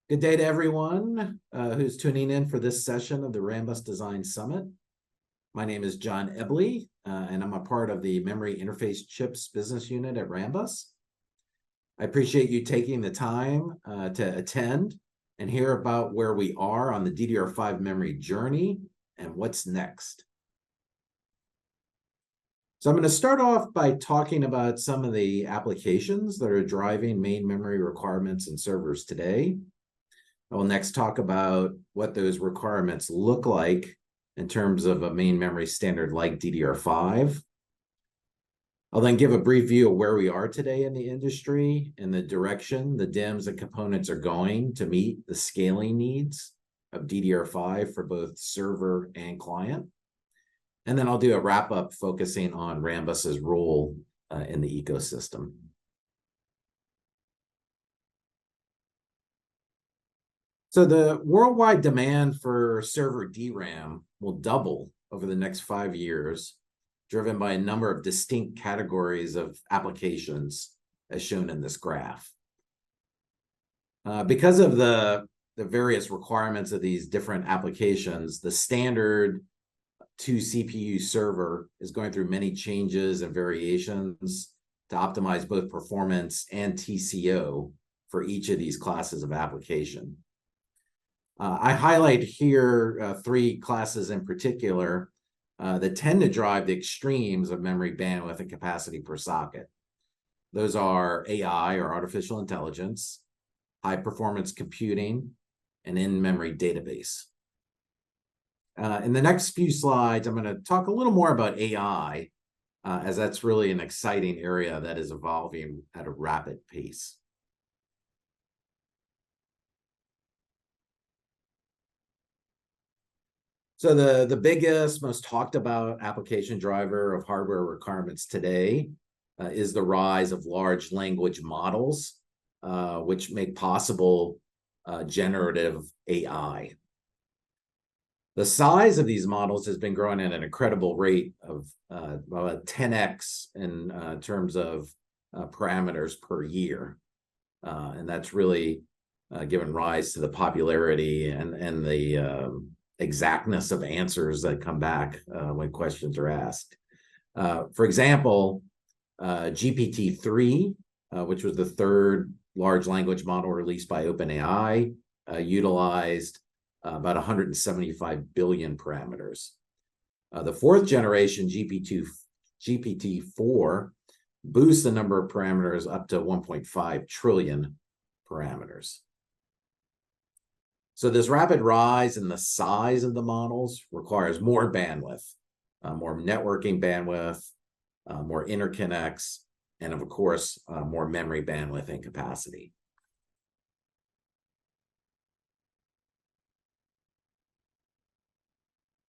Good day to everyone who's tuning in for this session of the Rambus Design Summit. My name is John Eble, and I'm a part of the Memory Interface Chips business unit at Rambus. I appreciate you taking the time to attend and hear about where we are on the DDR5 memory journey and what's next. So I'm going to start off by talking about some of the applications that are driving main memory requirements in servers today. I will next talk about what those requirements look like in terms of a main memory standard like DDR5. I'll then give a brief view of where we are today in the industry and the direction the DIMMs and components are going to meet the scaling needs of DDR5 for both server and client. And then I'll do a wrap-up focusing on Rambus's role in the ecosystem. So the worldwide demand for server DRAM will double over the next 5 years, driven by a number of distinct categories of applications, as shown in this graph. Because of the various requirements of these different applications, the standard 2-CPU server is going through many changes and variations to optimize both performance and TCO for each of these classes of application. I highlight here 3 classes in particular that tend to drive the extremes of memory bandwidth and capacity per socket. Those are AI, or artificial intelligence, high-performance computing, and in-memory database. In the next few slides, I'm going to talk a little more about AI, as that's really an exciting area that is evolving at a rapid pace. So the biggest, most talked about application driver of hardware requirements today is the rise of large language models, which make possible generative AI. The size of these models has been growing at an incredible rate of about 10x in terms of parameters per year. And that's really given rise to the popularity and the exactness of answers that come back when questions are asked. For example, GPT-3, which was the third large language model released by OpenAI, utilized about 175 billion parameters. The fourth generation GPT-4 boosts the number of parameters up to 1.5 trillion parameters. So this rapid rise in the size of the models requires more bandwidth, more networking bandwidth, more interconnects, and of course, more memory bandwidth and capacity.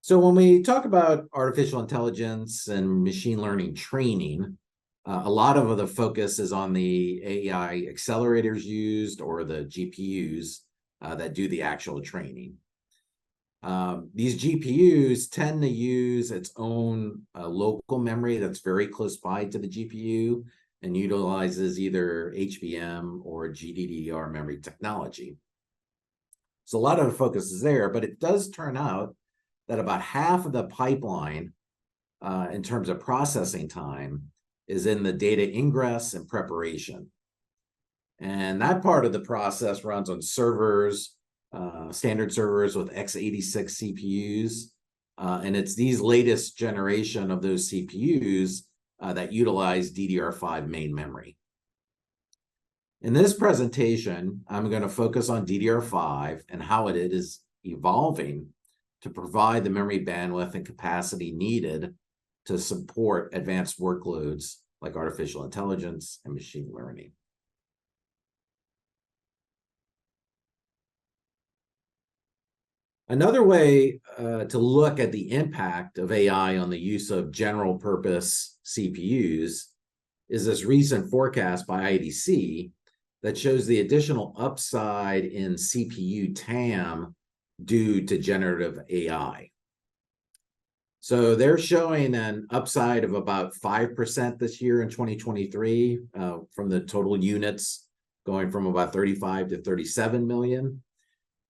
So when we talk about artificial intelligence and machine learning training, a lot of the focus is on the AI accelerators used or the GPUs that do the actual training. These GPUs tend to use its own local memory that's very close by to the GPU and utilizes either HBM or GDDR memory technology. So a lot of the focus is there, but it does turn out that about half of the pipeline in terms of processing time is in the data ingress and preparation. And that part of the process runs on servers, standard servers with x86 CPUs. And it's these latest generation of those CPUs that utilize DDR5 main memory. In this presentation, I'm going to focus on DDR5 and how it is evolving to provide the memory bandwidth and capacity needed to support advanced workloads like artificial intelligence and machine learning. Another way to look at the impact of AI on the use of general purpose CPUs is this recent forecast by IDC that shows the additional upside in CPU TAM due to generative AI. So they're showing an upside of about 5% this year in 2023 from the total units going from about 35 to 37 million.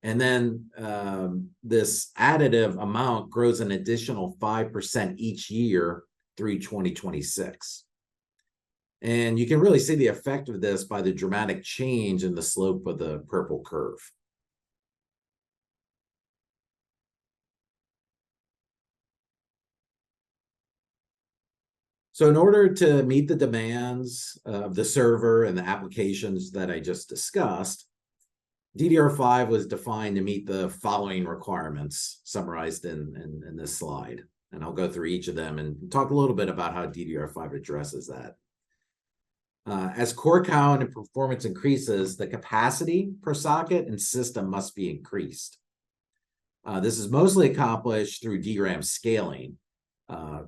And then this additive amount grows an additional 5% each year through 2026. And you can really see the effect of this by the dramatic change in the slope of the purple curve. So in order to meet the demands of the server and the applications that I just discussed, DDR5 was defined to meet the following requirements summarized in this slide. And I'll go through each of them and talk a little bit about how DDR5 addresses that. As core count and performance increases, the capacity per socket and system must be increased. This is mostly accomplished through DRAM scaling.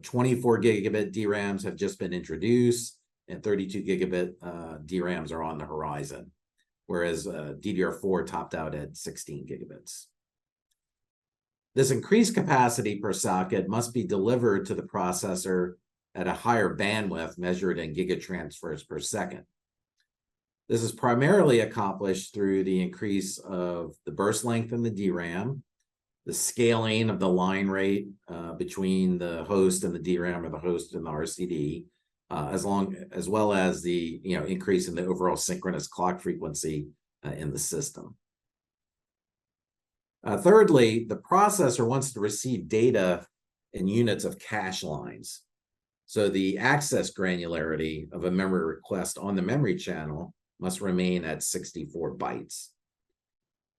24 gigabit DRAMs have just been introduced, and 32 gigabit DRAMs are on the horizon, whereas DDR4 topped out at 16 gigabits. This increased capacity per socket must be delivered to the processor at a higher bandwidth measured in gigatransfers per second. This is primarily accomplished through the increase of the burst length in the DRAM, the scaling of the line rate between the host and the DRAM, or the host and the RCD, as well as the increase in the overall synchronous clock frequency in the system. Thirdly, the processor wants to receive data in units of cache lines. So the access granularity of a memory request on the memory channel must remain at 64 bytes.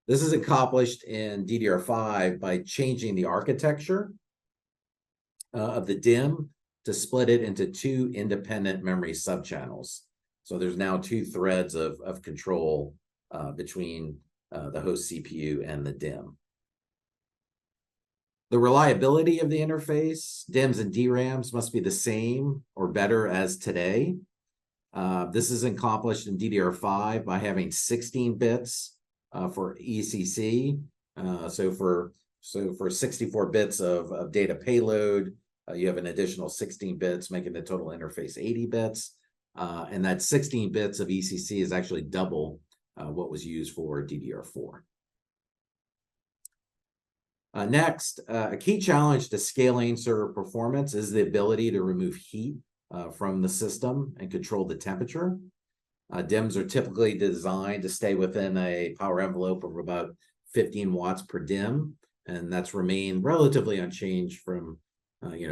This is accomplished in DDR5 by changing the architecture of the DIMM to split it into two independent memory subchannels. So there's now two threads of control between the host CPU and the DIMM. The reliability of the interface, DIMMs and DRAMs, must be the same or better as today. This is accomplished in DDR5 by having 16 bits for ECC. So for 64 bits of data payload, you have an additional 16 bits, making the total interface 80 bits. And that 16 bits of ECC is actually double what was used for DDR4. Next, a key challenge to scaling server performance is the ability to remove heat from the system and control the temperature. DIMMs are typically designed to stay within a power envelope of about 15 watts per DIMM, and that's remained relatively unchanged from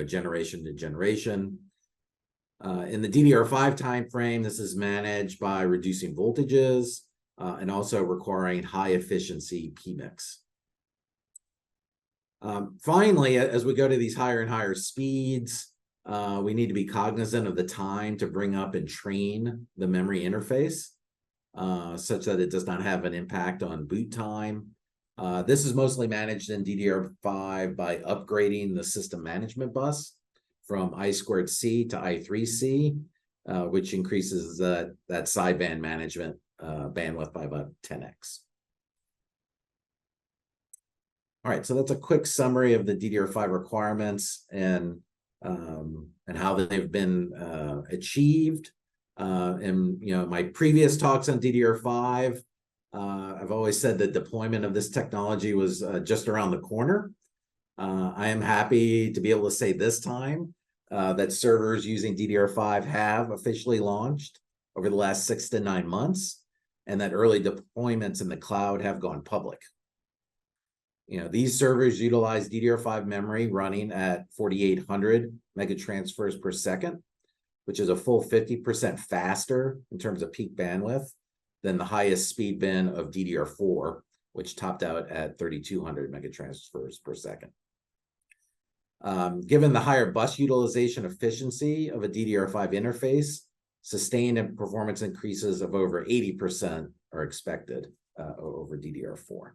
generation to generation. In the DDR5 timeframe, this is managed by reducing voltages and also requiring high efficiency PMICs. Finally, as we go to these higher and higher speeds, we need to be cognizant of the time to bring up and train the memory interface such that it does not have an impact on boot time. This is mostly managed in DDR5 by upgrading the system management bus from I2C to I3C, which increases that sideband management bandwidth by about 10x. All right, so that's a quick summary of the DDR5 requirements and how they've been achieved. In my previous talks on DDR5, I've always said that deployment of this technology was just around the corner. I am happy to be able to say this time that servers using DDR5 have officially launched over the last 6 to 9 months, and that early deployments in the cloud have gone public. These servers utilize DDR5 memory running at 4,800 megatransfers per second, which is a full 50% faster in terms of peak bandwidth than the highest speed bin of DDR4, which topped out at 3,200 megatransfers per second. Given the higher bus utilization efficiency of a DDR5 interface, sustained performance increases of over 80% are expected over DDR4.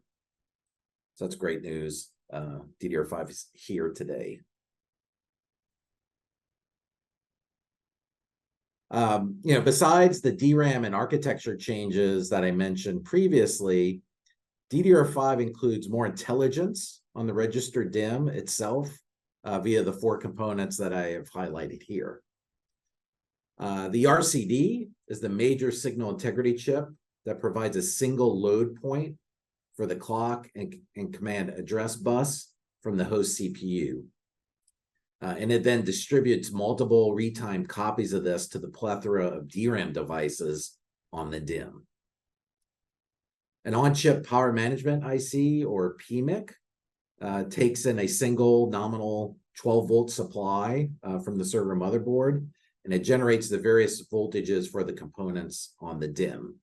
So that's great news. DDR5 is here today. Besides the DRAM and architecture changes that I mentioned previously, DDR5 includes more intelligence on the register DIMM itself via the 4 components that I have highlighted here. The RCD is the major signal integrity chip that provides a single load point for the clock and command address bus from the host CPU. And it then distributes multiple retimed copies of this to the plethora of DRAM devices on the DIMM. An on-chip power management IC, or PMIC, takes in a single nominal 12-volt supply from the server motherboard, and it generates the various voltages for the components on the DIMM.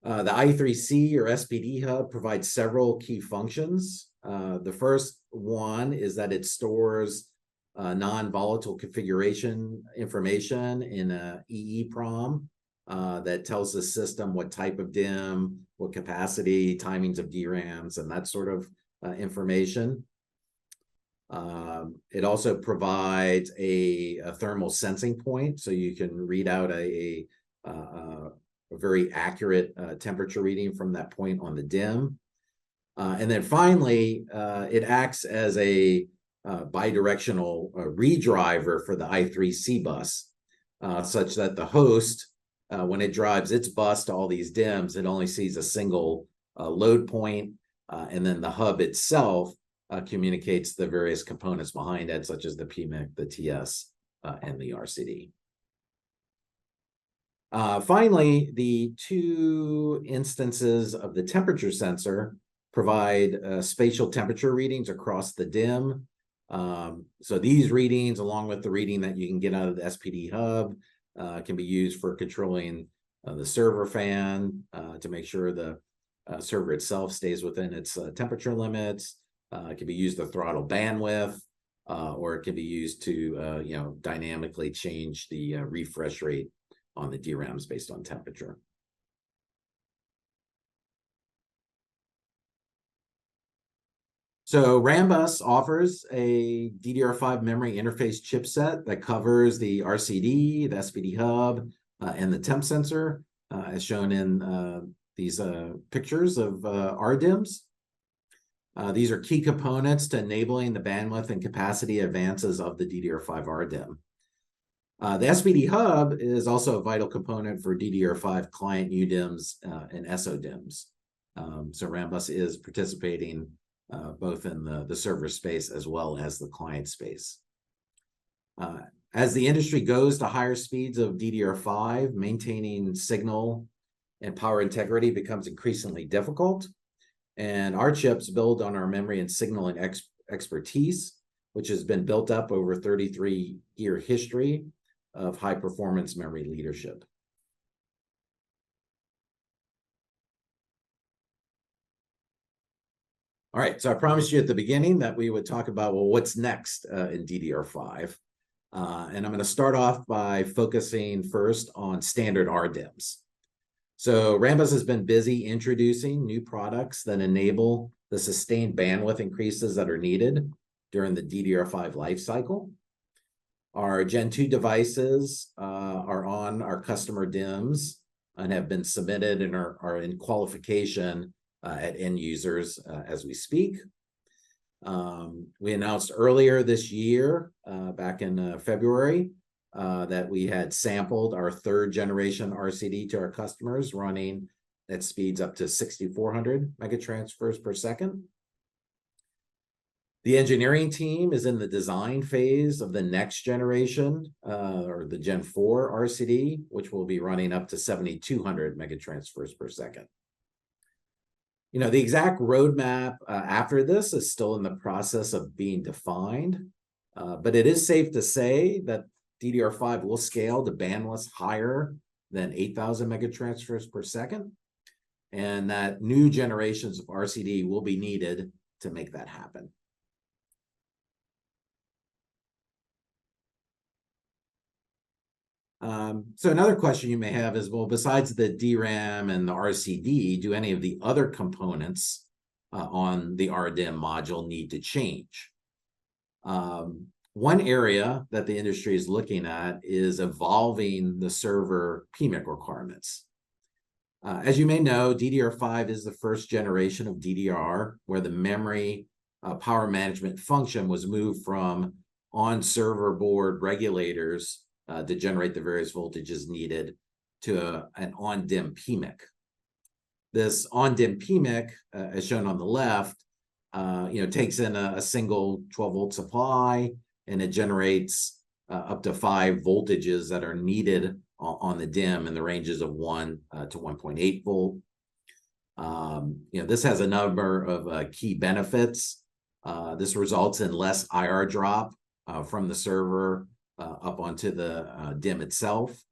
The I3C or SPD hub provides several key functions. The first one is that it stores non-volatile configuration information in a EEPROM that tells the system what type of DIMM, what capacity, timings of DRAMs, and that sort of information. It also provides a thermal sensing point, so you can read out a very accurate temperature reading from that point on the DIMM. And then finally, it acts as a bidirectional redriver for the I3C bus, such that the host, when it drives its bus to all these DIMMs, it only sees a single load point, and then the hub itself communicates the various components behind it, such as the PMIC, the TS, and the RCD. Finally, the two instances of the temperature sensor provide spatial temperature readings across the DIMM. So these readings, along with the reading that you can get out of the SPD hub, can be used for controlling the server fan to make sure the server itself stays within its temperature limits. It can be used to throttle bandwidth, or it can be used to dynamically change the refresh rate on the DRAMs based on temperature. So Rambus offers a DDR5 memory interface chipset that covers the RCD, the SPD hub, and the temp sensor, as shown in these pictures of RDIMMs. These are key components to enabling the bandwidth and capacity advances of the DDR5 RDIMM. The SPD hub is also a vital component for DDR5 client UDIMMs and SODIMMs. So Rambus is participating both in the server space as well as the client space. As the industry goes to higher speeds of DDR5, maintaining signal and power integrity becomes increasingly difficult. And our chips build on our memory and signaling expertise, which has been built up over a 33-year history of high-performance memory leadership. All right, so I promised you at the beginning that we would talk about, well, what's next in DDR5? And I'm going to start off by focusing first on standard RDIMMs. So Rambus has been busy introducing new products that enable the sustained bandwidth increases that are needed during the DDR5 lifecycle. Our Gen 2 devices are on our customer DIMMs and have been submitted and are in qualification at end users as we speak. We announced earlier this year, back in February, that we had sampled our third generation RCD to our customers, running at speeds up to 6,400 megatransfers per second. The engineering team is in the design phase of the next generation, or the Gen 4 RCD, which will be running up to 7,200 megatransfers per second. You know, the exact roadmap after this is still in the process of being defined, but it is safe to say that DDR5 will scale to bandwidths higher than 8,000 megatransfers per second, and that new generations of RCD will be needed to make that happen. So another question you may have is, well, besides the DRAM and the RCD, do any of the other components on the RDIMM module need to change? One area that the industry is looking at is evolving the server PMIC requirements. As you may know, DDR5 is the first generation of DDR where the memory power management function was moved from on-server board regulators to generate the various voltages needed to an on-DIMM PMIC. this on-DIMM PMIC, as shown on the left, takes in a single 12-volt supply, and it generates up to 5 voltages that are needed on the DIMM in the ranges of 1 to 1.8 volt. This has a number of key benefits. This results in less IR drop from the server up onto the DIMM itself.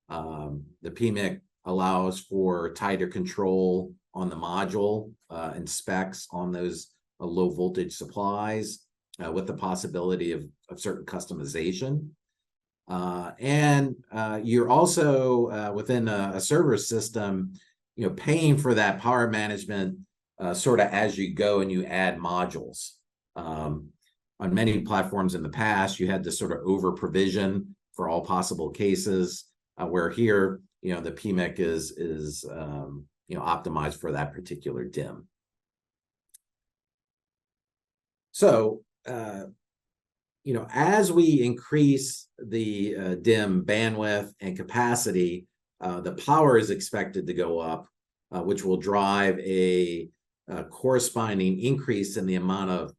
The PMIC allows for tighter control on the module and specs on those low voltage supplies, with the possibility of certain customization. And you're also within a server system, paying for that power management sort of as you go and you add modules. On many platforms in the past, you had to sort of over provision for all possible cases, where here, the PMIC is optimized for that particular DIMM. So, as we increase the DIMM bandwidth and capacity, the power is expected to go up, which will drive a corresponding increase in the amount of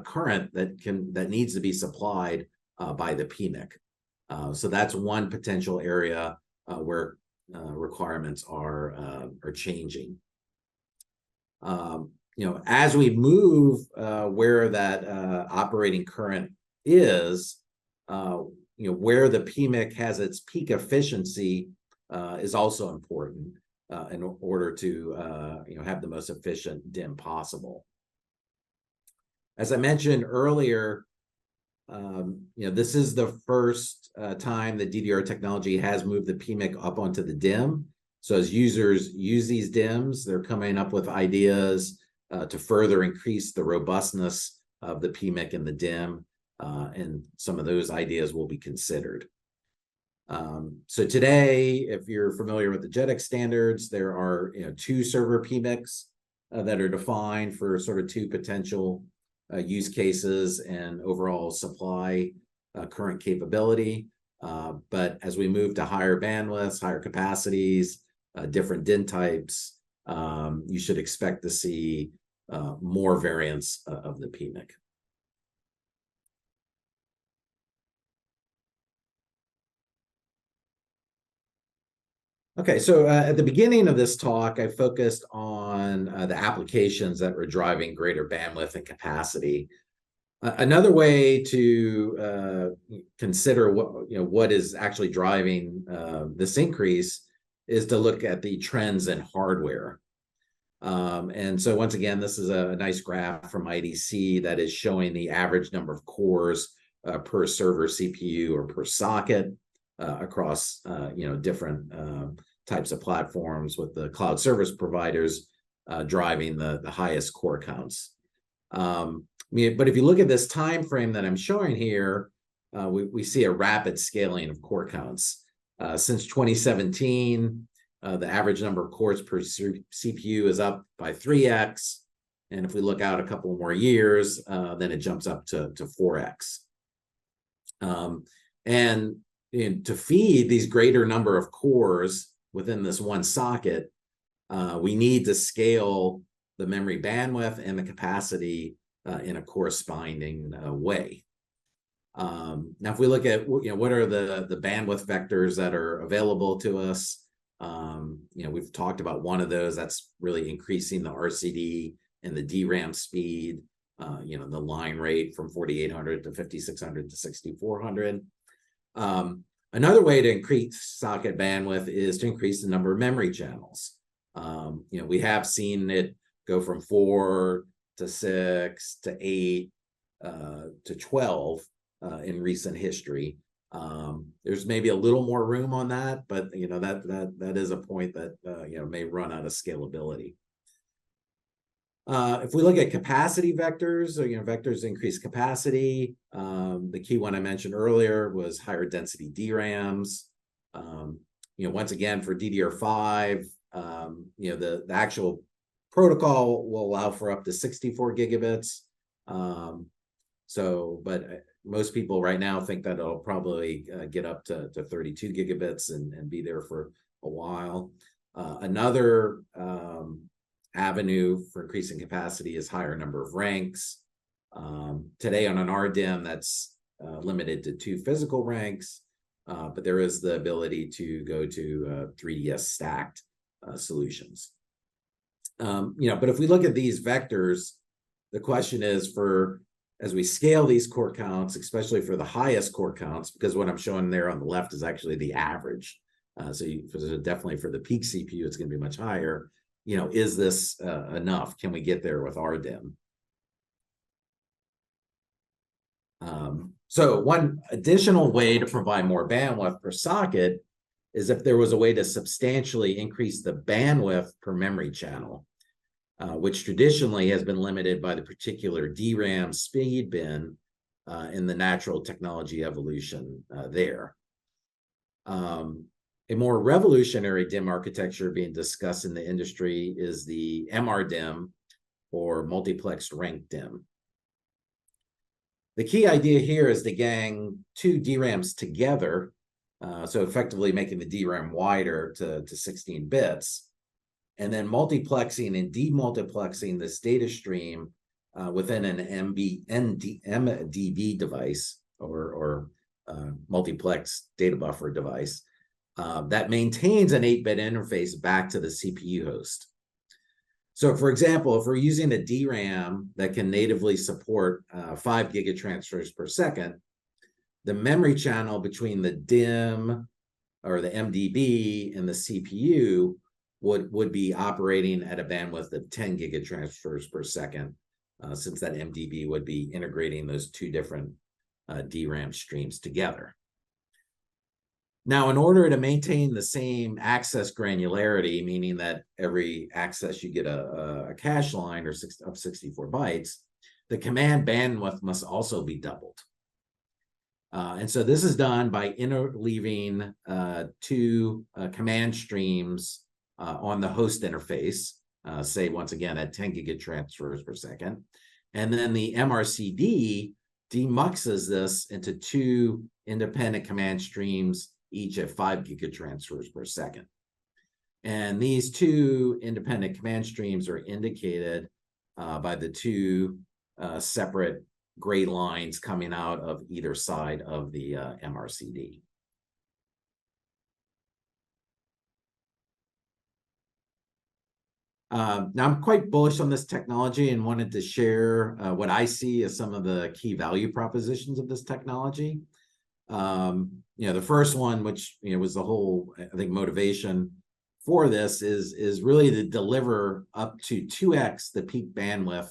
current that needs to be supplied by the PMIC. So that's one potential area where requirements are changing. As we move where that operating current is, where the PMIC has its peak efficiency is also important in order to have the most efficient DIMM possible. As I mentioned earlier, this is the first time that DDR technology has moved the PMIC up onto the DIMM. So as users use these DIMMs, they're coming up with ideas to further increase the robustness of the PMIC and the DIMM, and some of those ideas will be considered. So today, if you're familiar with the JEDEC standards, there are 2 server PMICs that are defined for sort of 2 potential use cases and overall supply current capability. But as we move to higher bandwidths, higher capacities, different DIMM types, you should expect to see more variants of the PMIC. Okay, so at the beginning of this talk, I focused on the applications that were driving greater bandwidth and capacity. Another way to consider what is actually driving this increase is to look at the trends in hardware. And so once again, this is a nice graph from IDC that is showing the average number of cores per server CPU or per socket across different types of platforms, with the cloud service providers driving the highest core counts. But if you look at this time frame that I'm showing here, we see a rapid scaling of core counts. Since 2017, the average number of cores per CPU is up by 3x. And if we look out a couple more years, then it jumps up to 4x. And to feed these greater number of cores within this one socket, we need to scale the memory bandwidth and the capacity in a corresponding way. Now, if we look at what are the bandwidth vectors that are available to us, we've talked about one of those. That's really increasing the RCD and the DRAM speed, the line rate from 4800 to 5600 to 6400. Another way to increase socket bandwidth is to increase the number of memory channels. We have seen it go from 4 to 6 to 8 to 12 in recent history. There's maybe a little more room on that, but that is a point that may run out of scalability. If we look at capacity vectors, vectors increase capacity. The key one I mentioned earlier was higher density DRAMs. Once again, for DDR5, the actual protocol will allow for up to 64 gigabits. But most people right now think that it'll probably get up to 32 gigabits and be there for a while. Another avenue for increasing capacity is higher number of ranks. Today on an RDIMM, that's limited to 2 physical ranks, but there is the ability to go to 3DS stacked solutions. But if we look at these vectors, the question is as we scale these core counts, especially for the highest core counts, because what I'm showing there on the left is actually the average. So definitely for the peak CPU, it's going to be much higher. Is this enough? Can we get there with RDIMM? So one additional way to provide more bandwidth per socket is if there was a way to substantially increase the bandwidth per memory channel, which traditionally has been limited by the particular DRAM speed bin in the natural technology evolution there. A more revolutionary DIMM architecture being discussed in the industry is the MRDIMM, or multiplexed ranked DIMM. The key idea here is to gang 2 DRAMs together, so effectively making the DRAM wider to 16 bits, and then multiplexing and demultiplexing this data stream within an MDB device, or multiplex data buffer device, that maintains an 8-bit interface back to the CPU host. So for example, if we're using a DRAM that can natively support 5 gigatransfers per second, the memory channel between the DIMM or the MDB and the CPU would be operating at a bandwidth of 10 gigatransfers per second, since that MDB would be integrating those 2 different DRAM streams together. Now, in order to maintain the same access granularity, meaning that every access you get a cache line of 64 bytes, the command bandwidth must also be doubled. And so this is done by interleaving 2 command streams on the host interface, say once again at 10 gigatransfers per second. And then the MRCD demuxes this into 2 independent command streams, each at 5 gigatransfers per second. And these 2 independent command streams are indicated by the 2 separate gray lines coming out of either side of the MRCD. Now, I'm quite bullish on this technology and wanted to share what I see as some of the key value propositions of this technology. The first one, which was the whole, I think, motivation for this, is really to deliver up to 2x the peak bandwidth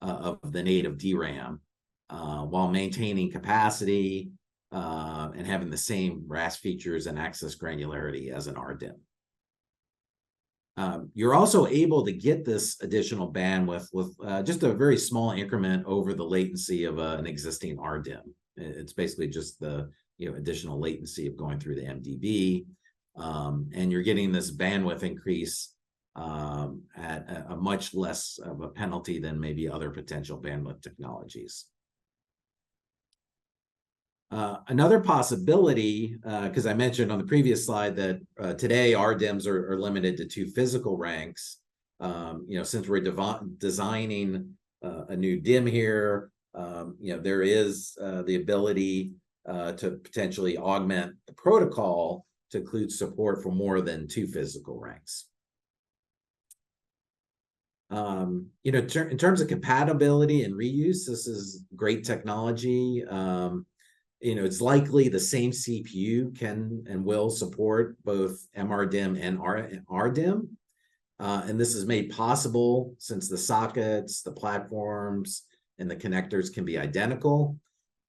of the native DRAM, while maintaining capacity and having the same RAS features and access granularity as an RDIMM. You're also able to get this additional bandwidth with just a very small increment over the latency of an existing RDIMM. It's basically just the additional latency of going through the MDB, and you're getting this bandwidth increase at a much less of a penalty than maybe other potential bandwidth technologies. Another possibility, because I mentioned on the previous slide that today RDIMMs are limited to 2 physical ranks. Since we're designing a new DIMM here, there is the ability to potentially augment the protocol to include support for more than 2 physical ranks. In terms of compatibility and reuse, this is great technology. It's likely the same CPU can and will support both MRDIMM and RDIMM. And this is made possible since the sockets, the platforms, and the connectors can be identical.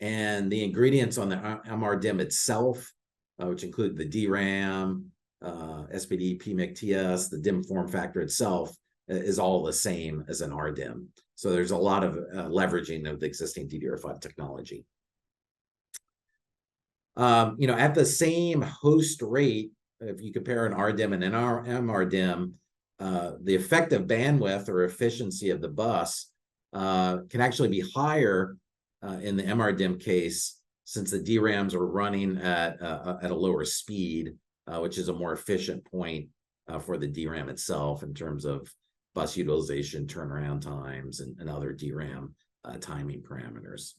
And the ingredients on the MRDIMM itself, which include the DRAM, SPD, PMIC, TS, the DIMM form factor itself, is all the same as an RDIMM. So there's a lot of leveraging of the existing DDR5 technology. At the same host rate, if you compare an RDIMM and an MRDIMM, the effective bandwidth or efficiency of the bus can actually be higher in the MRDIMM case, since the DRAMs are running at a lower speed, which is a more efficient point for the DRAM itself in terms of bus utilization, turnaround times, and other DRAM timing parameters.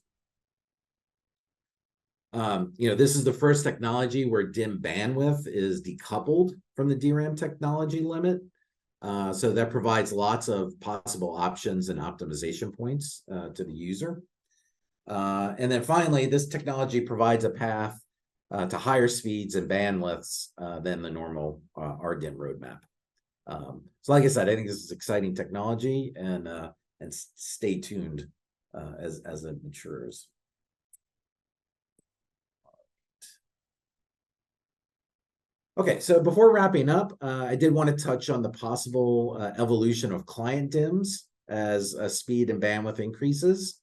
This is the first technology where DIMM bandwidth is decoupled from the DRAM technology limit. So that provides lots of possible options and optimization points to the user. And then finally, this technology provides a path to higher speeds and bandwidths than the normal RDIMM roadmap. So like I said, I think this is exciting technology, and stay tuned as it matures. Okay, so before wrapping up, I did want to touch on the possible evolution of client DIMMs as speed and bandwidth increases.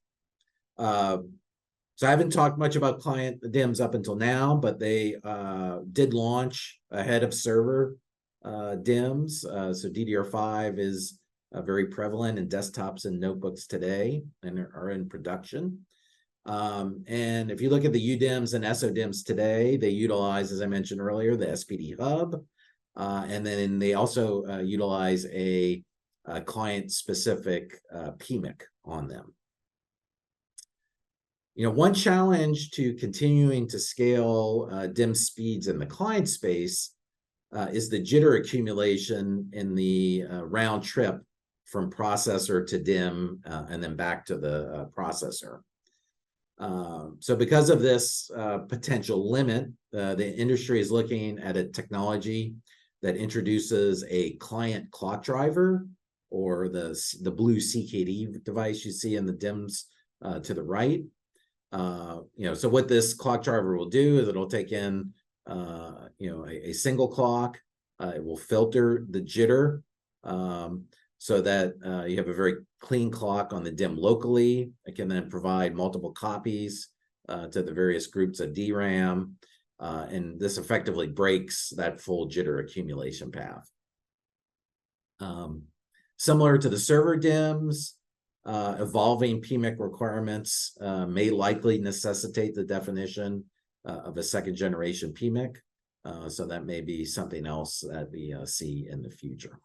So I haven't talked much about client DIMMs up until now, but they did launch ahead of server DIMMs. So DDR5 is very prevalent in desktops and notebooks today and are in production. And if you look at the UDIMMs and SODIMMs today, they utilize, as I mentioned earlier, the SPD hub. And then they also utilize a client-specific PMIC on them. One challenge to continuing to scale DIMM speeds in the client space is the jitter accumulation in the round trip from processor to DIMM and then back to the processor. So because of this potential limit, the industry is looking at a technology that introduces a client clock driver, or the blue CKD device you see in the DIMMs to the right. So what this clock driver will do is it'll take in a single clock. It will filter the jitter so that you have a very clean clock on the DIMM locally. It can then provide multiple copies to the various groups of DRAM, and this effectively breaks that full jitter accumulation path. Similar to the server DIMMs, evolving PMIC requirements may likely necessitate the definition of a second generation PMIC. So that may be something else that we see in the future.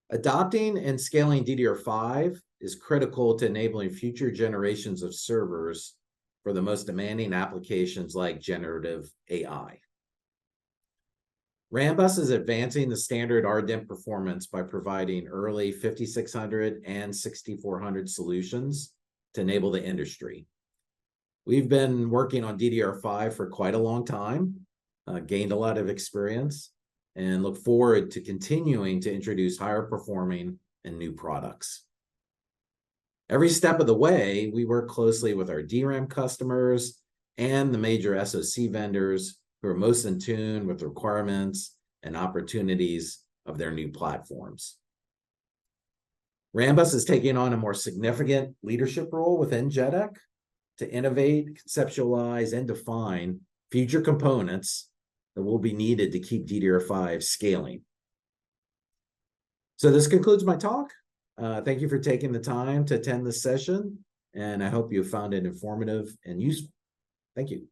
Adopting and scaling DDR5 is critical to enabling future generations of servers for the most demanding applications like generative AI. Rambus is advancing the standard RDIMM performance by providing early 5600 and 6400 solutions to enable the industry. We've been working on DDR5 for quite a long time, gained a lot of experience, and look forward to continuing to introduce higher performing and new products. Every step of the way, we work closely with our DRAM customers and the major SoC vendors who are most in tune with the requirements and opportunities of their new platforms. Rambus is taking on a more significant leadership role within JEDEC to innovate, conceptualize, and define future components that will be needed to keep DDR5 scaling. So this concludes my talk. Thank you for taking the time to attend this session, and I hope you found it informative and useful. Thank you.